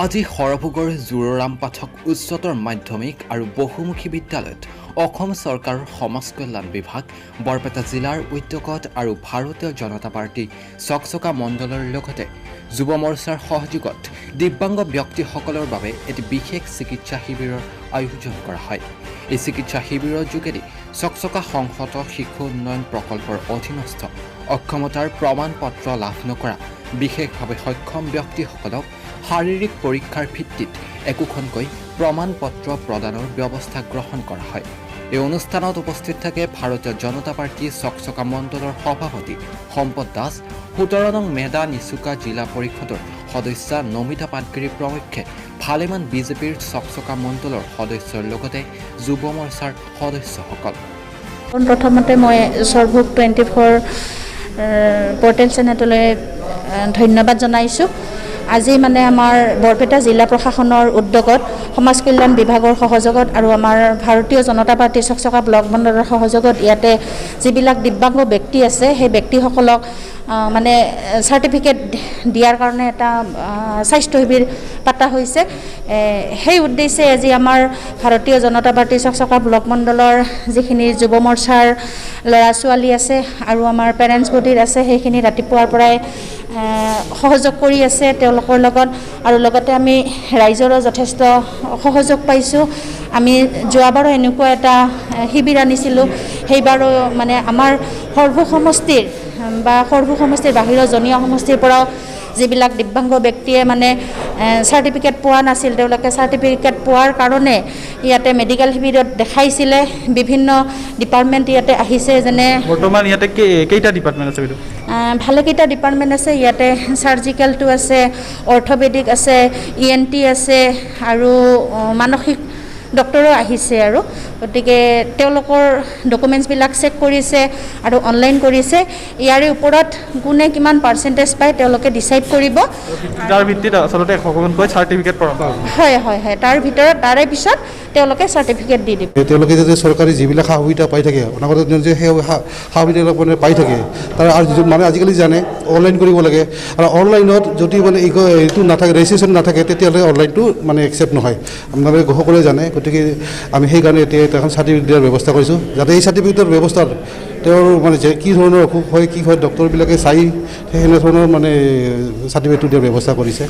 আজি সৰভোগৰ জোৰৰাম পাঠক উচ্চতৰ মাধ্যমিক আৰু বহুমুখী বিদ্যালয়ত অসম চৰকাৰৰ সমাজ কল্যাণ বিভাগ বৰপেটা জিলাৰ উদ্যোগত আৰু ভাৰতীয় জনতা পাৰ্টি চকচকা মণ্ডলৰ লগতে যুৱ মৰ্চাৰ সহযোগত দিব্যাংগ ব্যক্তিসকলৰ বাবে এটি বিশেষ চিকিৎসা শিবিৰৰ আয়োজন কৰা হয়। এই চিকিৎসা শিবিৰৰ যোগেদি চকচকা সংহত শিশু উন্নয়ন প্ৰকল্পৰ অধীনস্থ অক্ষমতাৰ প্ৰমাণ পত্ৰ লাভ নকৰা বিশেষভাৱে সক্ষম ব্যক্তিসকলক শাৰীৰিক পৰীক্ষাৰ ভিত্তিত একোখনকৈ প্ৰমাণ পত্ৰ প্ৰদানৰ ব্যৱস্থা গ্ৰহণ কৰা হয়। এই অনুষ্ঠানত উপস্থিত থাকে ভাৰতীয় জনতা পাৰ্টি চকচকা মণ্ডলৰ সভাপতি সম্পদ দাস, ১৭ নং মেদা নিচুকা জিলা পৰিষদৰ সদস্য নমিতা পাটগিৰি প্ৰমুখ্যে ভালেমান বিজেপিৰ চকচকা মণ্ডলৰ সদস্যৰ লগতে যুৱ মৰ্চাৰ সদস্যসকল। প্ৰথমতে মই সৰভোগ 24 পৰ্টেল চেনেললৈ ধন্যবাদ জনাইছোঁ। আজি মানে আমাৰ বৰপেটা জিলা প্ৰশাসনৰ উদ্যোগত সমাজ কল্যাণ বিভাগৰ সহযোগত আৰু আমাৰ ভাৰতীয় জনতা পাৰ্টি চকচকা ব্লক মণ্ডলৰ সহযোগত ইয়াতে যিবিলাক দিব্যাংগ ব্যক্তি আছে সেই ব্যক্তিসকলক মানে চাৰ্টিফিকেট দিয়াৰ কাৰণে এটা স্বাস্থ্য শিবিৰ পাতা হৈছে। সেই উদ্দেশ্যে আজি আমাৰ ভাৰতীয় জনতা পাৰ্টি চকচকা ব্লক মণ্ডলৰ যিখিনি যুৱ মৰ্চাৰ ল'ৰা ছোৱালী আছে আৰু আমাৰ পেৰেণ্টছ বডিৰ আছে সেইখিনি ৰাতিপুৱাৰ পৰাই সহযোগ কৰি আছে তেওঁলোকৰ লগত, আৰু লগতে আমি ৰাইজৰো যথেষ্ট সহযোগ পাইছোঁ। আমি যোৱাবাৰো এনেকুৱা এটা শিবিৰ আনিছিলোঁ, সেইবাৰো মানে আমাৰ সৰভোগ সমষ্টিৰ বাহিৰৰ জনীয়া সমষ্টিৰ পৰাও যিবিলাক দিব্যাংগ ব্যক্তিয়ে মানে চাৰ্টিফিকেট পোৱা নাছিল, তেওঁলোকে চাৰ্টিফিকেট পোৱাৰ কাৰণে ইয়াতে মেডিকেল শিবিৰত দেখাইছিলে। বিভিন্ন ডিপাৰ্টমেণ্ট ইয়াতে আহিছে, যেনে বৰ্তমান ইয়াতে কেইটা ডিপাৰ্টমেণ্ট আছে? ভালেকেইটা ডিপাৰ্টমেণ্ট আছে ইয়াতে। চাৰ্জিকেলটো আছে, অৰ্থপেডিক আছে, ENT আছে আৰু মানসিক ডক্টৰো আহিছে। আৰু গতিকে তেওঁলোকৰ ডকুমেণ্টছবিলাক চেক কৰিছে আৰু অনলাইন কৰিছে। ইয়াৰে ওপৰত কোনে কিমান পাৰ্চেণ্টেজ পায় তেওঁলোকে ডিচাইড কৰিব। তাৰ ভিত্তিত আচলতে সকলোকৈ চাৰ্টিফিকেট প্ৰদান হ'ব। হয় হয় হয়, তাৰ ভিতৰত তাৰে পিছত তেওঁলোকে চাৰ্টিফিকেট দি দিব। তেওঁলোকে যাতে চৰকাৰী যিবিলাক সা সুবিধা পাই থাকে, অনাগত দিনত যে সেই সা সুবিধাবিলাক মানে পাই থাকে, তাৰ আৰু মানে আজিকালি জানে অনলাইন কৰিব লাগে। আৰু অনলাইনত যদি মানে এইটো নাথাকে, ৰেজিষ্ট্ৰেশ্যন নাথাকে, তেতিয়াহ'লে অনলাইনটো মানে একচেপ্ট নহয়, আপোনালোকে সকলোৱে জানে। গতিকে আমি সেইকাৰণে এতিয়া এখন চাৰ্টিফিকেট দিয়াৰ ব্যৱস্থা কৰিছোঁ, যাতে এই চাৰ্টিফিকেটৰ ব্যৱস্থাত তেওঁৰ মানে যে কি ধৰণৰ অসুখ হয়, কি হয়, ডক্টৰবিলাকে চাই সেনেধৰণৰ মানে চাৰ্টিফিকেটটো দিয়াৰ ব্যৱস্থা কৰিছে।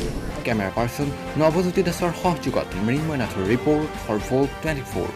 কেমেৰা পাৰ্চন নৱজ্যোতি দাসৰ সহযোগত মৃন্ময় নাথৰ ৰিপৰ্ট, সৰভোগ 24।